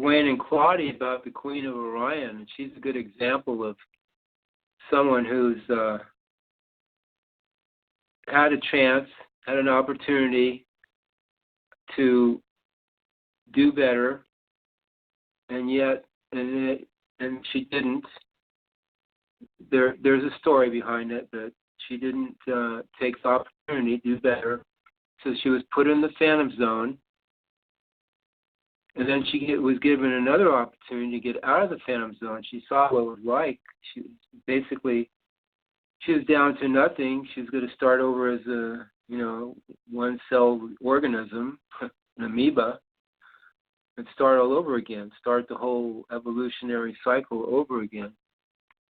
Dwayne and Claudia about the Queen of Orion, and she's a good example of someone who's had a chance, had an opportunity to do better, and yet, and she didn't. There's a story behind it, but she didn't take the opportunity to do better. So she was put in the Phantom Zone, and then she was given another opportunity to get out of the Phantom Zone. She saw what it was like. She was down to nothing. She was going to start over as a, one-cell organism, an amoeba, and start all over again, start the whole evolutionary cycle over again.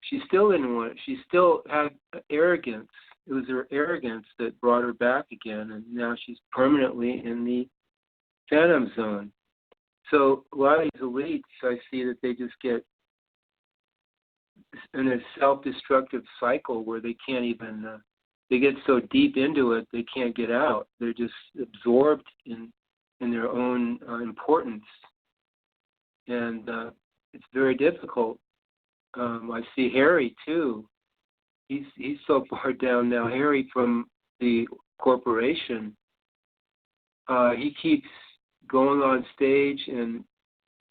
She still didn't want it. She still had arrogance. It was her arrogance that brought her back again, and now she's permanently in the Phantom Zone. So a lot of these elites, I see that they just get in a self-destructive cycle where they can't even, they get so deep into it, they can't get out. They're just absorbed in their own importance. And it's very difficult. I see Harry, too. He's so far down now. Harry from the corporation, he keeps going on stage and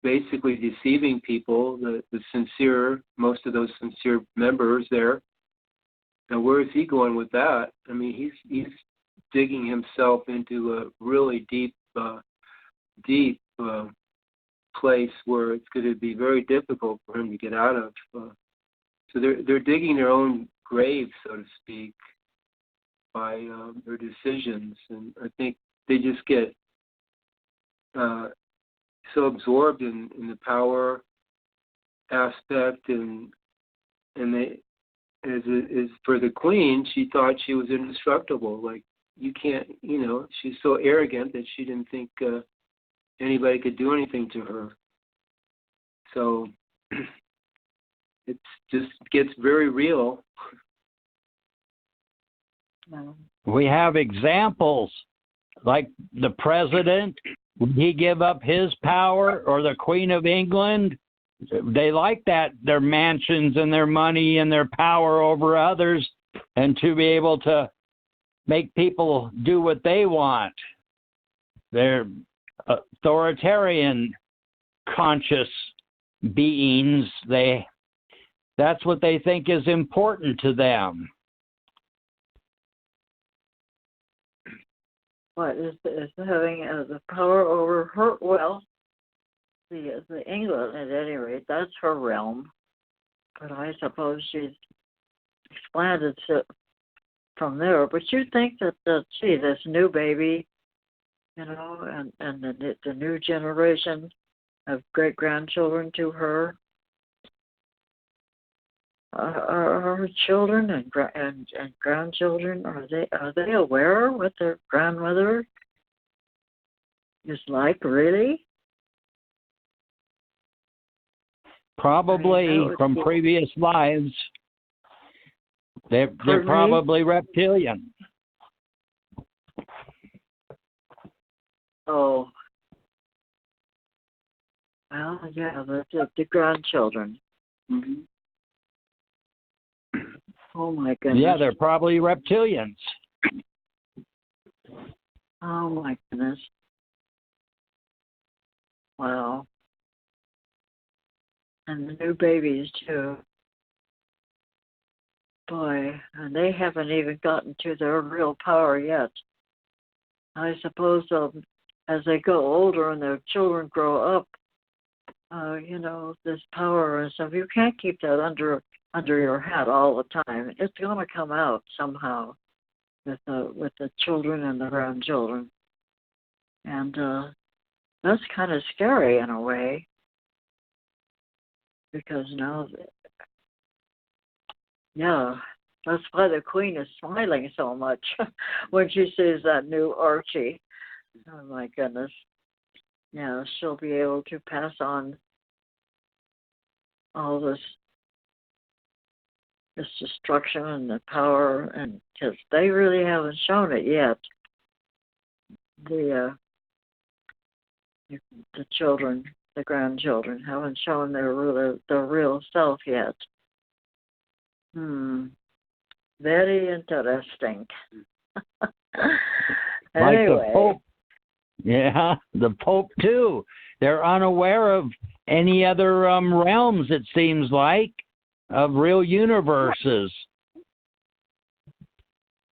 basically deceiving people, the sincere, most of those sincere members there. Now, where is he going with that? I mean, he's digging himself into a really deep place where it's going to be very difficult for him to get out of. So they're digging their own grave, so to speak, by their decisions, and I think they just get so absorbed in the power aspect, and they, as for the Queen, she thought she was indestructible. Like, you can't, she's so arrogant that she didn't think anybody could do anything to her. So it just gets very real. We have examples like the president. Would he give up his power, or the Queen of England? They like that, their mansions and their money and their power over others, and to be able to make people do what they want. They're authoritarian conscious beings. That's what they think is important to them. What is having the power over her? Well, the England, at any rate, that's her realm. But I suppose she's expanded from there. But you think that this new baby, and the new generation of great grandchildren to her, are her children and grandchildren, are they aware what their grandmother is like, really? Probably from previous lives. They're probably reptilian. Oh. Well, yeah, the grandchildren. Mm-hmm. Oh, my goodness. Yeah, they're probably reptilians. Oh, my goodness. Wow. And the new babies, too. Boy, and they haven't even gotten to their real power yet. I suppose as they go older and their children grow up, this power and stuff, you can't keep that under your hat all the time. It's going to come out somehow with the children and the grandchildren, and that's kind of scary in a way, because now, that's why the Queen is smiling so much when she sees that new Archie. Oh my goodness! Yeah, she'll be able to pass on all this destruction and the power, and because they really haven't shown it yet. The children the grandchildren haven't shown their real self yet. Very interesting. Like Anyway. the Pope. Yeah, the Pope too. They're unaware of any other realms, it seems like, of real universes.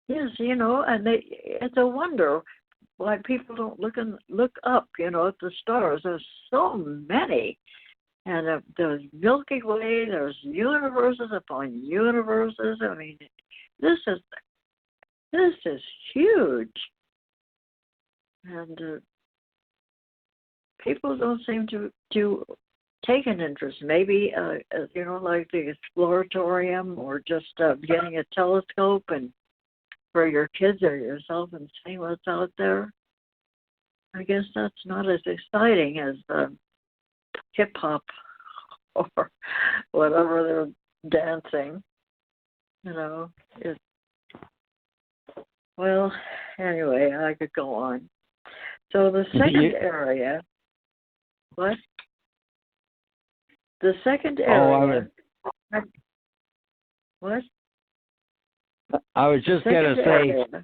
Yes, and it's a wonder why people don't look up, at the stars. There's so many. And there's Milky Way, there's universes upon universes. I mean, this is huge. And people don't seem to take an interest. Maybe, like the exploratorium, or just getting a telescope and for your kids or yourself and seeing what's out there. I guess that's not as exciting as hip hop or whatever they're dancing. Well, anyway, I could go on. So the second area, what? The second area. What? I was just going to say.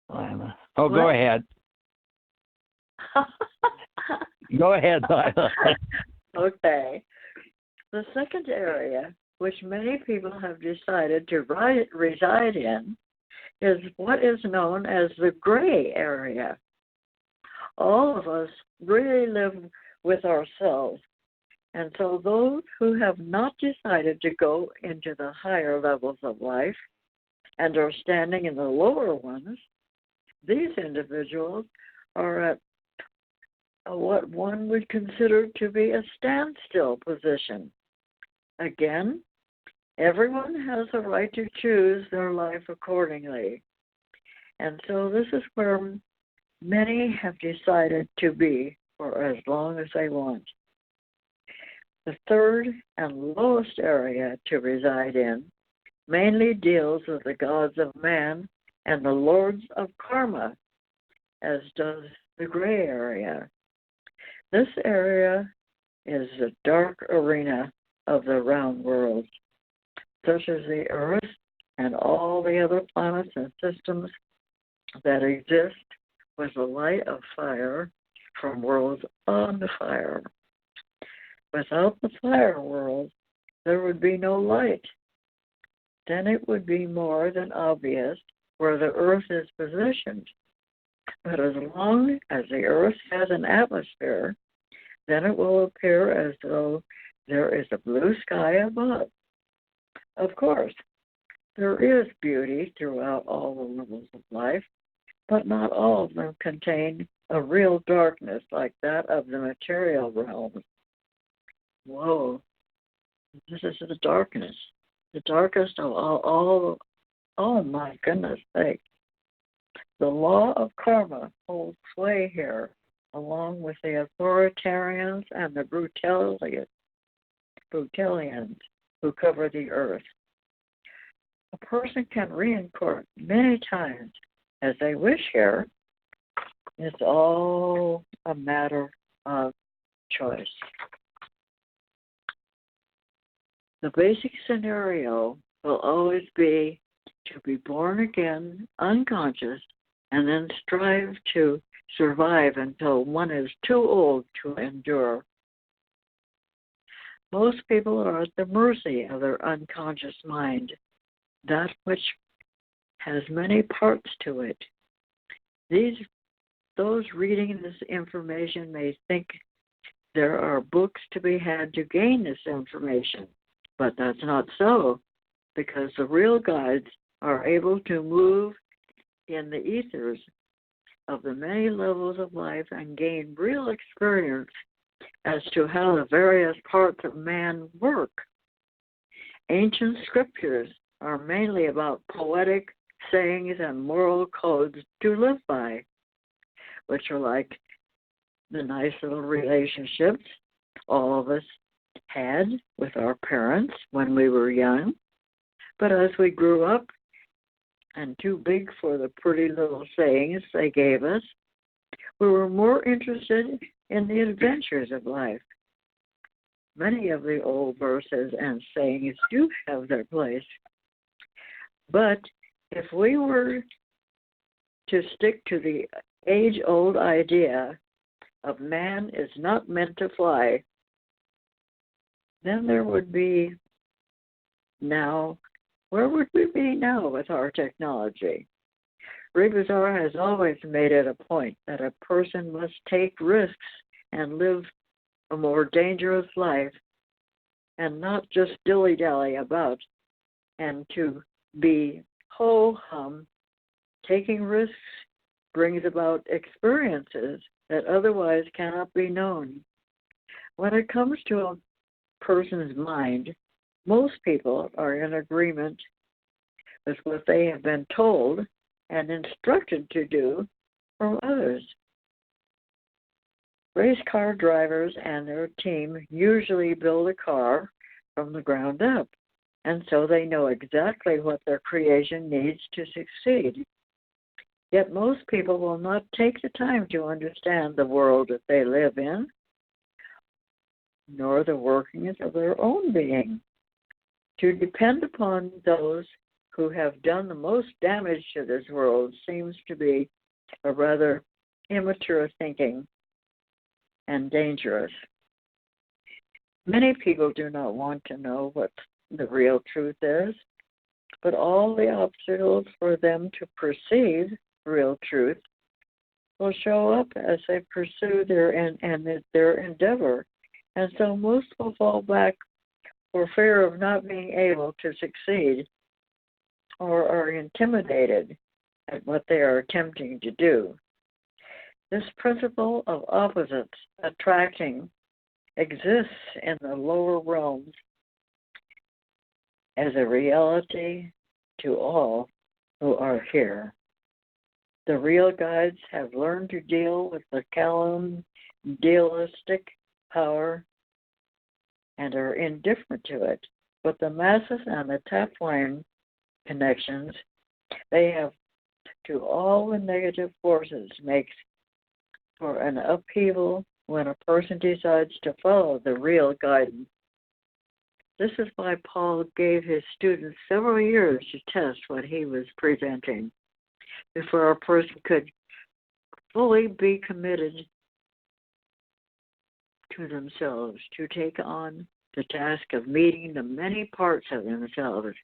Lila. Oh, what? Go ahead. Go ahead, Lila. Okay. The second area, which many people have decided to reside in, is what is known as the gray area. All of us really live with ourselves. And so those who have not decided to go into the higher levels of life and are standing in the lower ones, these individuals are at what one would consider to be a standstill position. Again, everyone has a right to choose their life accordingly. And so this is where many have decided to be for as long as they want. The third and lowest area to reside in mainly deals with the gods of man and the lords of karma, as does the gray area. This area is the dark arena of the round world, such as the Earth and all the other planets and systems that exist with the light of fire from worlds on fire. Without the fire world, there would be no light. Then it would be more than obvious where the Earth is positioned. But as long as the Earth has an atmosphere, then it will appear as though there is a blue sky above. Of course, there is beauty throughout all the levels of life, but not all of them contain a real darkness like that of the material realm. Whoa, this is the darkness, the darkest of all. Oh my goodness sake. The law of karma holds sway here, along with the authoritarians and the brutalians who cover the earth. A person can reincarnate many times as they wish here. It's all a matter of choice. The basic scenario will always be to be born again, unconscious, and then strive to survive until one is too old to endure. Most people are at the mercy of their unconscious mind, that which has many parts to it. Those reading this information may think there are books to be had to gain this information, but that's not so, because the real guides are able to move in the ethers of the many levels of life and gain real experience as to how the various parts of man work. Ancient scriptures are mainly about poetic sayings and moral codes to live by, which are like the nice little relationships all of us had with our parents when we were young. But as we grew up and too big for the pretty little sayings they gave us, we were more interested in the adventures of life. Many of the old verses and sayings do have their place. But if we were to stick to the age-old idea of man is not meant to fly, then there would be now, where would we be now with our technology? Rebazar has always made it a point that a person must take risks and live a more dangerous life and not just dilly-dally about and to be ho-hum. Taking risks brings about experiences that otherwise cannot be known. When it comes to a person's mind, most people are in agreement with what they have been told and instructed to do from others. Race car drivers and their team usually build a car from the ground up, and so they know exactly what their creation needs to succeed. Yet most people will not take the time to understand the world that they live in, nor the workings of their own being. To depend upon those who have done the most damage to this world seems to be a rather immature thinking and dangerous. Many people do not want to know what the real truth is, but all the obstacles for them to perceive real truth will show up as they pursue their endeavor, and so most will fall back for fear of not being able to succeed or are intimidated at what they are attempting to do. This principle of opposites attracting exists in the lower realms as a reality to all who are here. The real guides have learned to deal with the Calum dualistic power and are indifferent to it, but the masses and the tap-line connections they have to all the negative forces makes for an upheaval when a person decides to follow the real guidance. This is why Paul gave his students several years to test what he was presenting before a person could fully be committed to themselves, to take on the task of meeting the many parts of themselves.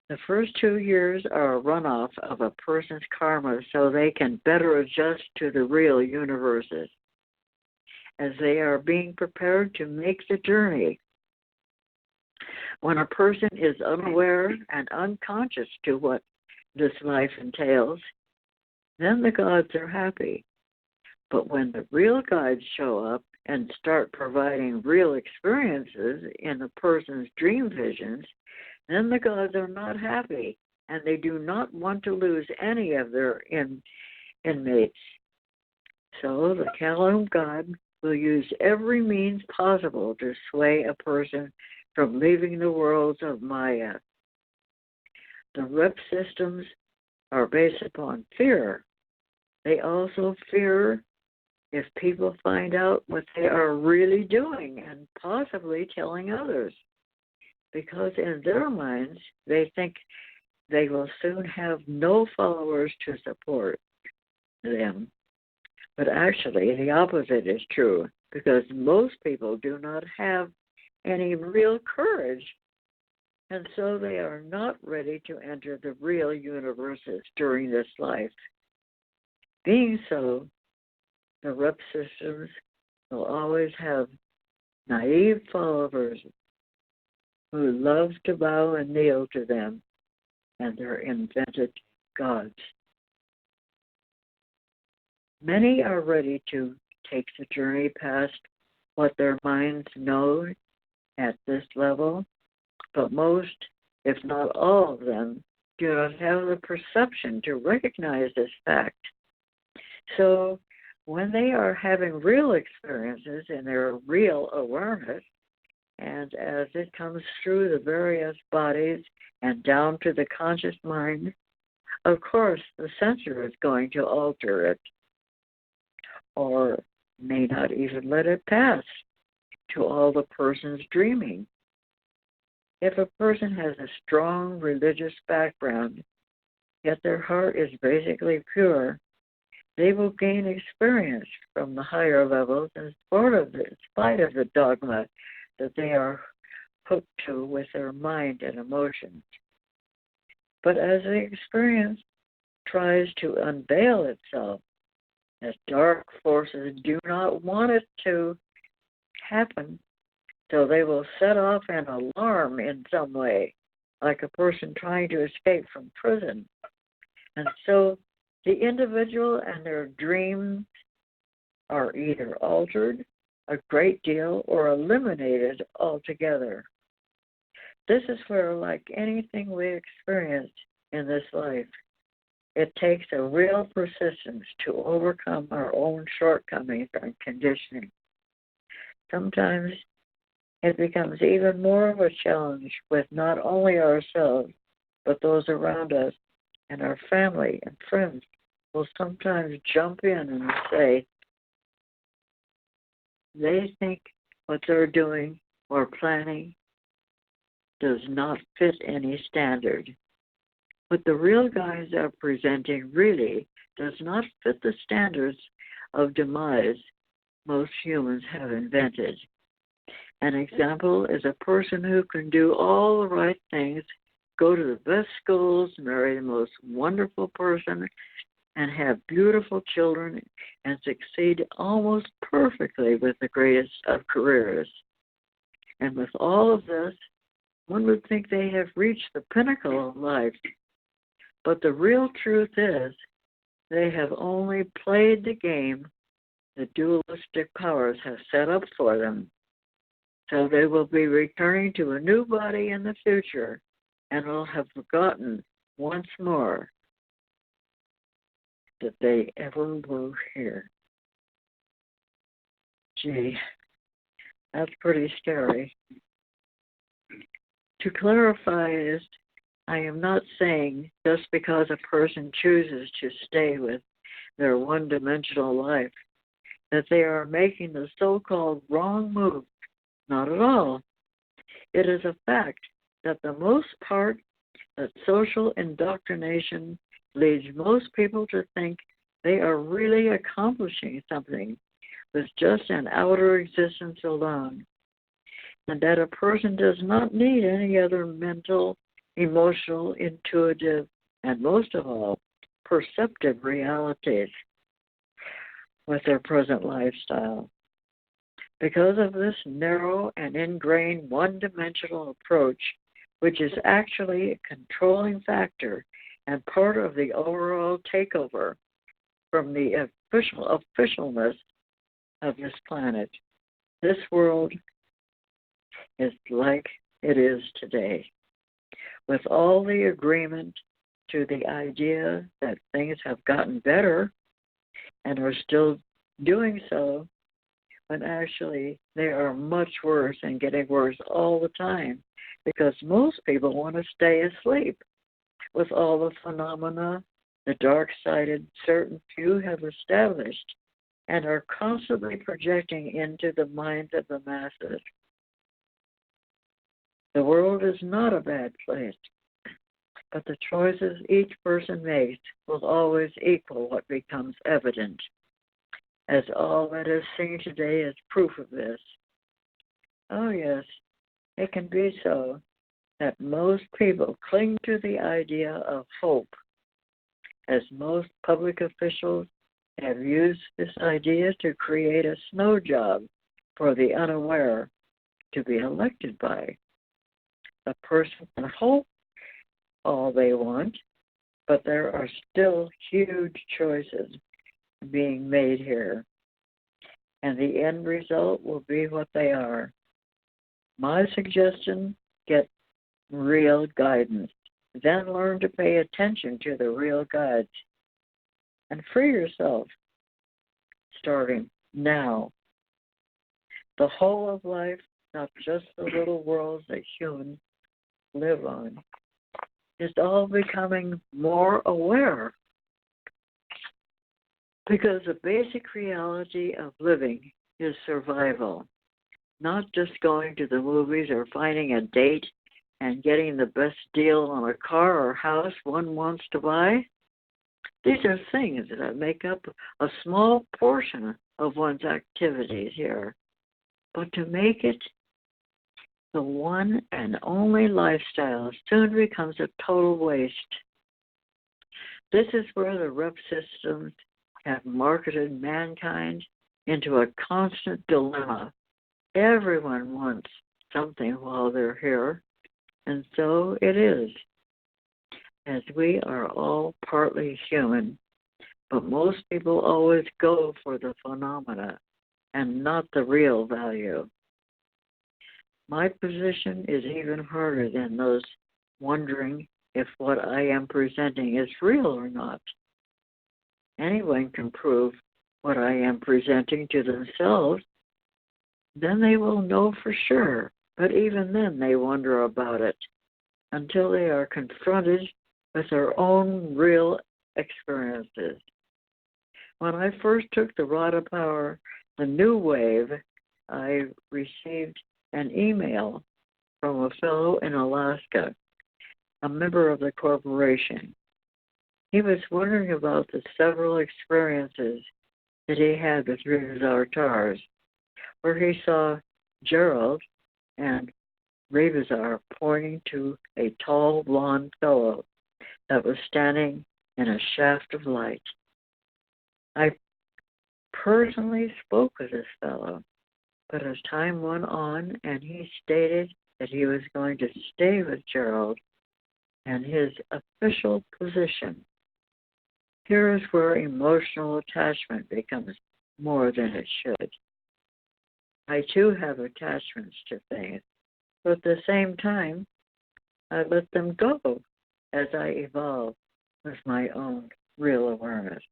The first 2 years are a runoff of a person's karma so they can better adjust to the real universes as they are being prepared to make the journey. When a person is unaware and unconscious to what this life entails, then the gods are happy. But when the real guides show up and start providing real experiences in a person's dream visions, then the gods are not happy, and they do not want to lose any of their inmates. So the Calum god will use every means possible to sway a person from leaving the worlds of Maya. The rep systems are based upon fear. They also fear if people find out what they are really doing and possibly telling others, because in their minds they think they will soon have no followers to support them. But actually the opposite is true, because most people do not have any real courage, and so they are not ready to enter the real universes during this life. Being so, the rep systems will always have naive followers who love to bow and kneel to them and their invented gods. Many are ready to take the journey past what their minds know at this level, but most, if not all of them, do not have the perception to recognize this fact. So when they are having real experiences in their real awareness, and as it comes through the various bodies and down to the conscious mind, of course the censor is going to alter it, or may not even let it pass to all the person's dreaming. If a person has a strong religious background, yet their heart is basically pure, they will gain experience from the higher levels in spite of the dogma that they are hooked to with their mind and emotions. But as the experience tries to unveil itself, as dark forces do not want it to happen, so they will set off an alarm in some way, like a person trying to escape from prison. And so the individual and their dreams are either altered a great deal or eliminated altogether. This is where, like anything we experience in this life, it takes a real persistence to overcome our own shortcomings and conditioning. Sometimes it becomes even more of a challenge with not only ourselves, but those around us, and our family and friends will sometimes jump in and say they think what they're doing or planning does not fit any standard. What the real guys are presenting really does not fit the standards of demise most humans have invented. An example is a person who can do all the right things, go to the best schools, marry the most wonderful person, and have beautiful children and succeed almost perfectly with the greatest of careers. And with all of this, one would think they have reached the pinnacle of life. But the real truth is, they have only played the game the dualistic powers have set up for them. So they will be returning to a new body in the future and will have forgotten once more that they ever were here. Gee, that's pretty scary. To clarify this, I am not saying just because a person chooses to stay with their one-dimensional life that they are making the so-called wrong move. Not at all. It is a fact that the most part that social indoctrination leads most people to think they are really accomplishing something with just an outer existence alone, and that a person does not need any other mental, emotional, intuitive, and most of all, perceptive realities with their present lifestyle. Because of this narrow and ingrained one-dimensional approach, which is actually a controlling factor and part of the overall takeover from the officialness of this planet, this world is like it is today, with all the agreement to the idea that things have gotten better and are still doing so, when actually they are much worse and getting worse all the time, because most people want to stay asleep with all the phenomena the dark-sided certain few have established and are constantly projecting into the minds of the masses. The world is not a bad place, but the choices each person makes will always equal what becomes evident, as all that is seen today is proof of this. Oh yes, it can be so that most people cling to the idea of hope, as most public officials have used this idea to create a snow job for the unaware to be elected by. A person can hope all they want, but there are still huge choices being made here, and the end result will be what they are. My suggestion, get real guidance. Then learn to pay attention to the real guides and free yourself, starting now. The whole of life, not just the little worlds that humans live on, is all becoming more aware. Because the basic reality of living is survival, not just going to the movies or finding a date and getting the best deal on a car or house one wants to buy. These are things that make up a small portion of one's activities here. But to make it the one and only lifestyle soon becomes a total waste. This is where the rep systems have marketed mankind into a constant dilemma. Everyone wants something while they're here, and so it is, as we are all partly human, but most people always go for the phenomena and not the real value. My position is even harder than those wondering if what I am presenting is real or not. Anyone can prove what I am presenting to themselves, then they will know for sure. But even then they wonder about it until they are confronted with their own real experiences. When I first took the Rod of Power, the new wave, I received an email from a fellow in Alaska, a member of the corporation. He was wondering about the several experiences that he had with his avatars, where he saw Gerald and Rebazar pointing to a tall blonde fellow that was standing in a shaft of light. I personally spoke with this fellow, but as time went on and he stated that he was going to stay with Gerald and his official position, here is where emotional attachment becomes more than it should. I too have attachments to things, but at the same time, I let them go as I evolve with my own real awareness.